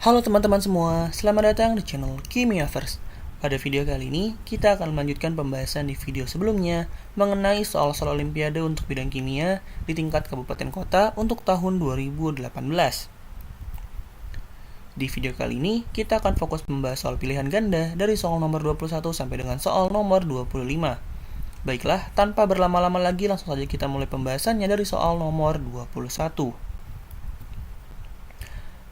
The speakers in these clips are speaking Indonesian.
Halo teman-teman semua, selamat datang di channel Kimiaverse. Pada video kali ini, kita akan melanjutkan pembahasan di video sebelumnya mengenai soal-soal olimpiade untuk bidang kimia di tingkat kabupaten kota untuk tahun 2018. Di video kali ini, kita akan fokus membahas soal pilihan ganda dari soal nomor 21 sampai dengan soal nomor 25. Baiklah, tanpa berlama-lama lagi langsung saja kita mulai pembahasannya dari soal nomor 21.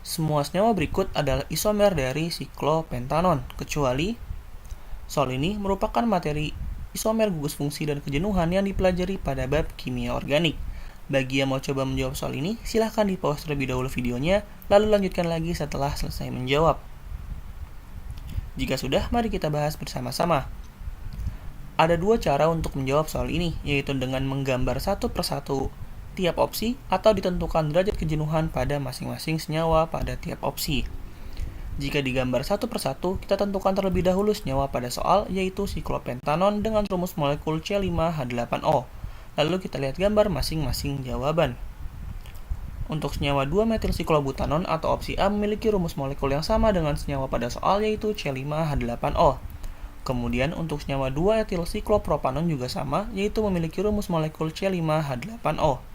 Semua senyawa berikut adalah isomer dari siklopentanon, kecuali soal ini merupakan materi isomer gugus fungsi dan kejenuhan yang dipelajari pada bab kimia organik. Bagi yang mau coba menjawab soal ini, silahkan di-pause terlebih dahulu videonya, lalu lanjutkan lagi setelah selesai menjawab. Jika sudah, mari kita bahas bersama-sama. Ada dua cara untuk menjawab soal ini, yaitu dengan menggambar satu persatu tiap opsi atau ditentukan derajat kejenuhan pada masing-masing senyawa pada tiap opsi. Jika digambar satu persatu, kita tentukan terlebih dahulu senyawa pada soal, yaitu siklopentanon dengan rumus molekul C5H8O. Lalu kita lihat gambar masing-masing jawaban. Untuk senyawa 2-metilsiklobutanon atau opsi A memiliki rumus molekul yang sama dengan senyawa pada soal, yaitu C5H8O. Kemudian untuk senyawa 2-etilsiklopropanon juga sama, yaitu memiliki rumus molekul C5H8O.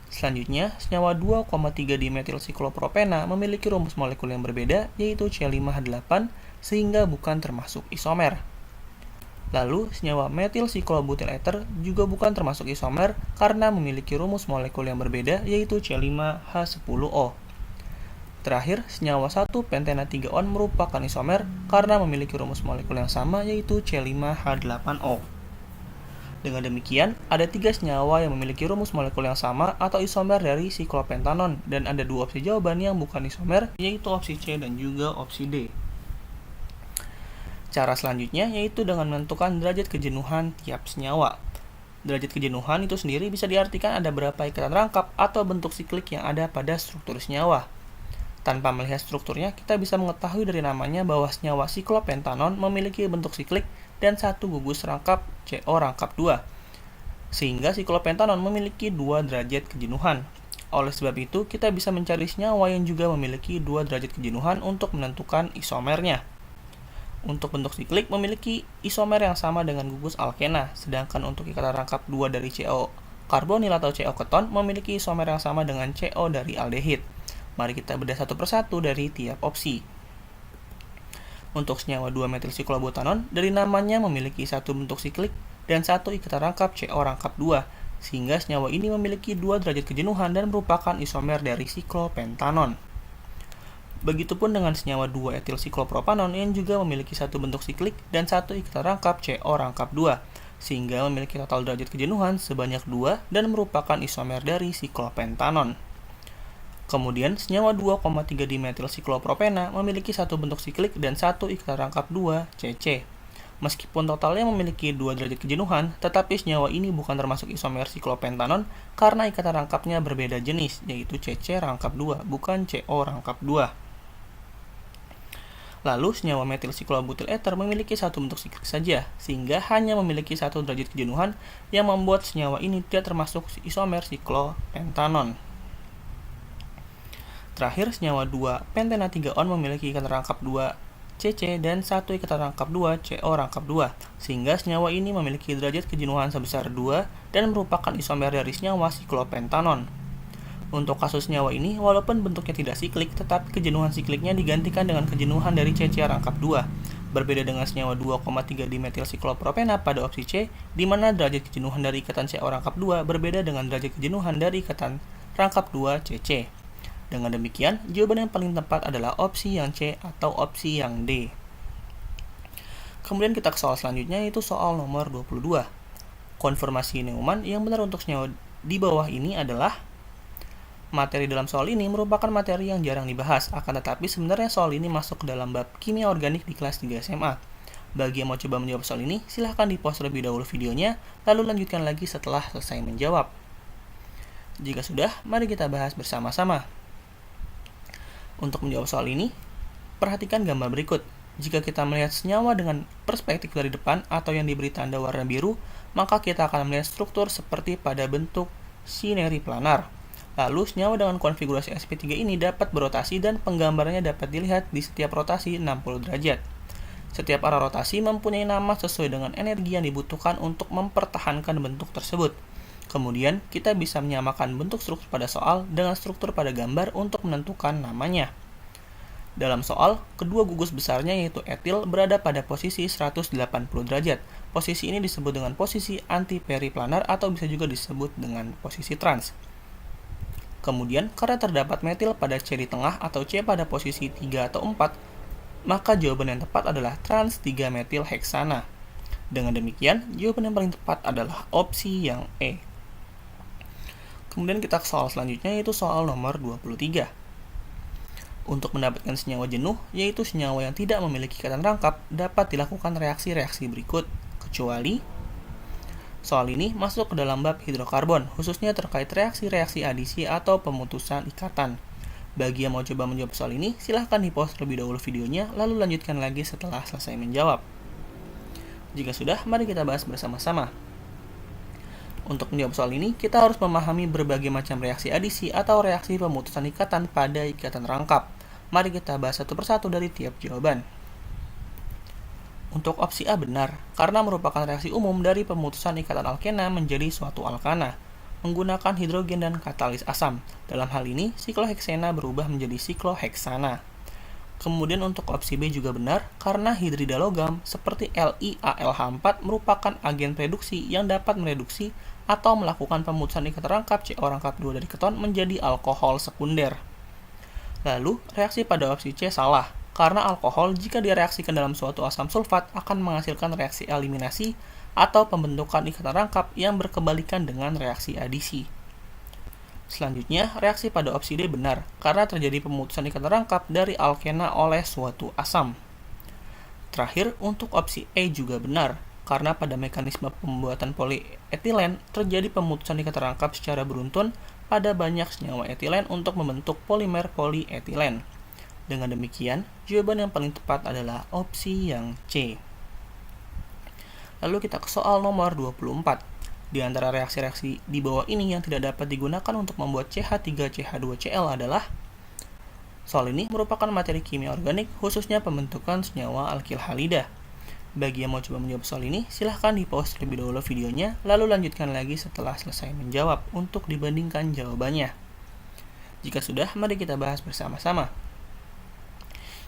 Selanjutnya, senyawa 2,3-dimetilsiklopropena memiliki rumus molekul yang berbeda, yaitu C5H8, sehingga bukan termasuk isomer. Lalu, senyawa metilsiklobutyl ether juga bukan termasuk isomer karena memiliki rumus molekul yang berbeda, yaitu C5H10O. Terakhir, senyawa 1-pentena 3-on merupakan isomer karena memiliki rumus molekul yang sama, yaitu C5H8O. Dengan demikian, ada 3 senyawa yang memiliki rumus molekul yang sama atau isomer dari siklopentanon, dan ada 2 opsi jawaban yang bukan isomer, yaitu opsi C dan juga opsi D. Cara selanjutnya yaitu dengan menentukan derajat kejenuhan tiap senyawa. Derajat kejenuhan itu sendiri bisa diartikan ada berapa ikatan rangkap atau bentuk siklik yang ada pada struktur senyawa. Tanpa melihat strukturnya, kita bisa mengetahui dari namanya bahwa senyawa siklopentanon memiliki bentuk siklik dan satu gugus rangkap CO rangkap 2. Sehingga siklopentanon memiliki 2 derajat kejenuhan. Oleh sebab itu, kita bisa mencari senyawa yang juga memiliki 2 derajat kejenuhan untuk menentukan isomernya. Untuk bentuk siklik memiliki isomer yang sama dengan gugus alkena, sedangkan untuk ikatan rangkap 2 dari CO karbonil atau CO keton memiliki isomer yang sama dengan CO dari aldehid. Mari kita bedah satu persatu dari tiap opsi. Untuk senyawa 2-metilsiklobutanon, dari namanya memiliki satu bentuk siklik dan satu ikatan rangkap CO rangkap 2, sehingga senyawa ini memiliki 2 derajat kejenuhan dan merupakan isomer dari siklopentanon. Begitupun dengan senyawa 2-etilsiklopropanon yang juga memiliki satu bentuk siklik dan satu ikatan rangkap CO rangkap 2, sehingga memiliki total derajat kejenuhan sebanyak 2 dan merupakan isomer dari siklopentanon. Kemudian, senyawa 2,3-dimetilsiklopropena memiliki satu bentuk siklik dan satu ikatan rangkap 2, CC. Meskipun totalnya memiliki 2 derajat kejenuhan, tetapi senyawa ini bukan termasuk isomer siklopentanon karena ikatan rangkapnya berbeda jenis, yaitu CC rangkap 2, bukan CO rangkap 2. Lalu, senyawa metilsiklobutyl ether memiliki satu bentuk siklik saja, sehingga hanya memiliki satu derajat kejenuhan yang membuat senyawa ini tidak termasuk isomer siklopentanon. Terakhir, senyawa 2-pentena 3-on memiliki ikatan rangkap 2 CC dan satu ikatan rangkap 2 CO rangkap 2, sehingga senyawa ini memiliki derajat kejenuhan sebesar 2 dan merupakan isomer dari senyawa siklopentanon. Untuk kasus senyawa ini, walaupun bentuknya tidak siklik, tetapi kejenuhan sikliknya digantikan dengan kejenuhan dari CC rangkap 2. Berbeda dengan senyawa 2,3-dimetilsiklopropena pada opsi C, di mana derajat kejenuhan dari ikatan CO rangkap 2 berbeda dengan derajat kejenuhan dari ikatan rangkap 2 CC. Dengan demikian, jawaban yang paling tepat adalah opsi yang C atau opsi yang D. Kemudian kita ke soal selanjutnya, yaitu soal nomor 22. Konformasi Neumann yang benar untuk senyawa di bawah ini adalah materi dalam soal ini merupakan materi yang jarang dibahas, akan tetapi sebenarnya soal ini masuk ke dalam bab kimia organik di kelas 3 SMA. Bagi yang mau coba menjawab soal ini, silahkan di-pause terlebih dahulu videonya, lalu lanjutkan lagi setelah selesai menjawab. Jika sudah, mari kita bahas bersama-sama. Untuk menjawab soal ini, perhatikan gambar berikut. Jika kita melihat senyawa dengan perspektif dari depan atau yang diberi tanda warna biru, maka kita akan melihat struktur seperti pada bentuk sineri planar. Lalu, senyawa dengan konfigurasi sp3 ini dapat berotasi dan penggambarannya dapat dilihat di setiap rotasi 60 derajat. Setiap arah rotasi mempunyai nama sesuai dengan energi yang dibutuhkan untuk mempertahankan bentuk tersebut. Kemudian, kita bisa menyamakan bentuk struktur pada soal dengan struktur pada gambar untuk menentukan namanya. Dalam soal, kedua gugus besarnya yaitu etil berada pada posisi 180 derajat. Posisi ini disebut dengan posisi antiperiplanar atau bisa juga disebut dengan posisi trans. Kemudian, karena terdapat metil pada C di tengah atau C pada posisi 3 atau 4, maka jawaban yang tepat adalah trans 3-metil heksana. Dengan demikian, jawaban yang paling tepat adalah opsi yang E. Kemudian kita ke soal selanjutnya yaitu soal nomor 23. Untuk mendapatkan senyawa jenuh, yaitu senyawa yang tidak memiliki ikatan rangkap, dapat dilakukan reaksi-reaksi berikut, kecuali soal ini masuk ke dalam bab hidrokarbon, khususnya terkait reaksi-reaksi adisi atau pemutusan ikatan. Bagi yang mau coba menjawab soal ini, silahkan di-pause terlebih dahulu videonya, lalu lanjutkan lagi setelah selesai menjawab. Jika sudah, mari kita bahas bersama-sama. Untuk menjawab soal ini, kita harus memahami berbagai macam reaksi adisi atau reaksi pemutusan ikatan pada ikatan rangkap. Mari kita bahas satu persatu dari tiap jawaban. Untuk opsi A benar, karena merupakan reaksi umum dari pemutusan ikatan alkena menjadi suatu alkana, menggunakan hidrogen dan katalis asam. Dalam hal ini, sikloheksena berubah menjadi sikloheksana. Kemudian untuk opsi B juga benar, karena hidrida logam seperti LiAlH4 merupakan agen reduksi yang dapat mereduksi atau melakukan pemutusan ikatan rangkap CO rangkap 2 dari keton menjadi alkohol sekunder. Lalu, reaksi pada opsi C salah, karena alkohol jika direaksikan dalam suatu asam sulfat akan menghasilkan reaksi eliminasi atau pembentukan ikatan rangkap yang berkebalikan dengan reaksi adisi. Selanjutnya, reaksi pada opsi D benar, karena terjadi pemutusan ikatan rangkap dari alkena oleh suatu asam. Terakhir, untuk opsi E juga benar, karena pada mekanisme pembuatan polietilen terjadi pemutusan ikatan rangkap secara beruntun pada banyak senyawa etilen untuk membentuk polimer polietilen. Dengan demikian, jawaban yang paling tepat adalah opsi yang C. Lalu kita ke soal nomor 24. Di antara reaksi-reaksi di bawah ini yang tidak dapat digunakan untuk membuat CH3CH2Cl adalah soal ini merupakan materi kimia organik khususnya pembentukan senyawa alkil halida. Bagi yang mau coba menjawab soal ini, silahkan di-pause terlebih dahulu videonya, lalu lanjutkan lagi setelah selesai menjawab untuk dibandingkan jawabannya. Jika sudah, mari kita bahas bersama-sama.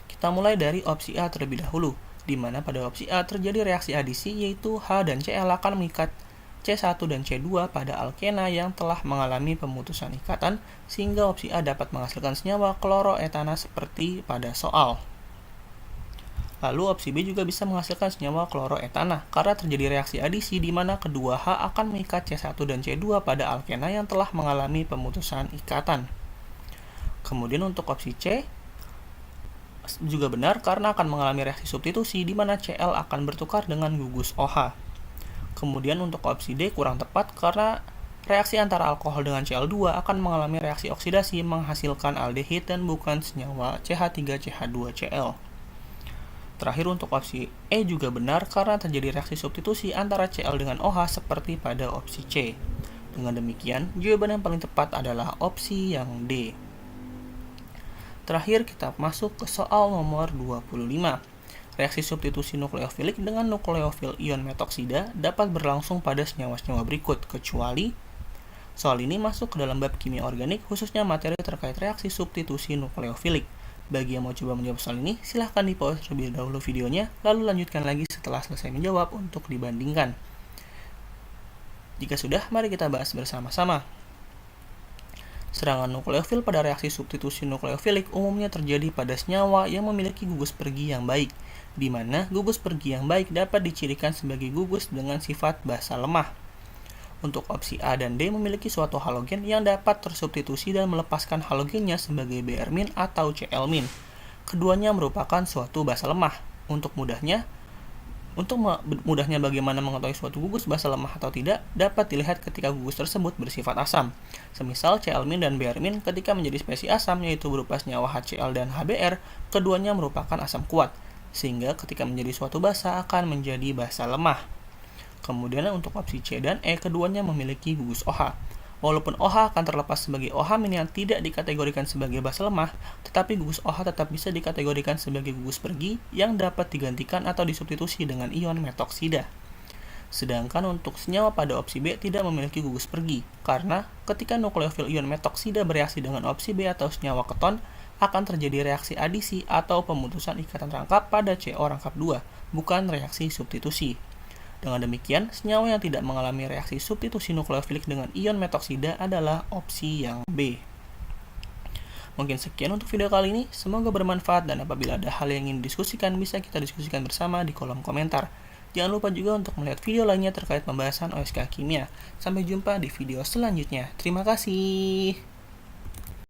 Kita mulai dari opsi A terlebih dahulu, di mana pada opsi A terjadi reaksi adisi yaitu H dan Cl akan mengikat C1 dan C2 pada alkena yang telah mengalami pemutusan ikatan, sehingga opsi A dapat menghasilkan senyawa kloroetana seperti pada soal. Lalu opsi B juga bisa menghasilkan senyawa kloroetana karena terjadi reaksi adisi di mana kedua H akan mengikat C1 dan C2 pada alkena yang telah mengalami pemutusan ikatan. Kemudian untuk opsi C juga benar karena akan mengalami reaksi substitusi di mana Cl akan bertukar dengan gugus OH. Kemudian untuk opsi D kurang tepat karena reaksi antara alkohol dengan Cl2 akan mengalami reaksi oksidasi menghasilkan aldehid dan bukan senyawa CH3CH2Cl. Terakhir untuk opsi E juga benar karena terjadi reaksi substitusi antara Cl dengan OH seperti pada opsi C. Dengan demikian, jawaban yang paling tepat adalah opsi yang D. Terakhir kita masuk ke soal nomor 25. Reaksi substitusi nukleofilik dengan nukleofil ion metoksida dapat berlangsung pada senyawa-senyawa berikut, kecuali soal ini masuk ke dalam bab kimia organik khususnya materi terkait reaksi substitusi nukleofilik. Bagi yang mau coba menjawab soal ini, silahkan di-pause terlebih dahulu videonya, lalu lanjutkan lagi setelah selesai menjawab untuk dibandingkan. Jika sudah, mari kita bahas bersama-sama. Serangan nukleofil pada reaksi substitusi nukleofilik umumnya terjadi pada senyawa yang memiliki gugus pergi yang baik, di mana gugus pergi yang baik dapat dicirikan sebagai gugus dengan sifat basa lemah. Untuk opsi A dan D memiliki suatu halogen yang dapat tersubstitusi dan melepaskan halogennya sebagai Br- atau Cl-. Keduanya merupakan suatu basa lemah. Untuk mudahnya bagaimana mengetahui suatu gugus basa lemah atau tidak dapat dilihat ketika gugus tersebut bersifat asam. Semisal Cl- dan Br- ketika menjadi spesies asam yaitu berupa senyawa HCl dan HBr, keduanya merupakan asam kuat, sehingga ketika menjadi suatu basa akan menjadi basa lemah. Kemudian untuk opsi C dan E keduanya memiliki gugus OH. Walaupun OH akan terlepas sebagai OH- yang tidak dikategorikan sebagai basa lemah, tetapi gugus OH tetap bisa dikategorikan sebagai gugus pergi yang dapat digantikan atau disubstitusi dengan ion metoksida. Sedangkan untuk senyawa pada opsi B tidak memiliki gugus pergi, karena ketika nukleofil ion metoksida bereaksi dengan opsi B atau senyawa keton, akan terjadi reaksi adisi atau pemutusan ikatan rangkap pada CO rangkap 2, bukan reaksi substitusi. Dengan demikian, senyawa yang tidak mengalami reaksi substitusi nukleofilik dengan ion metoksida adalah opsi yang B. Mungkin sekian untuk video kali ini, semoga bermanfaat dan apabila ada hal yang ingin didiskusikan bisa kita diskusikan bersama di kolom komentar. Jangan lupa juga untuk melihat video lainnya terkait pembahasan OSK Kimia. Sampai jumpa di video selanjutnya. Terima kasih.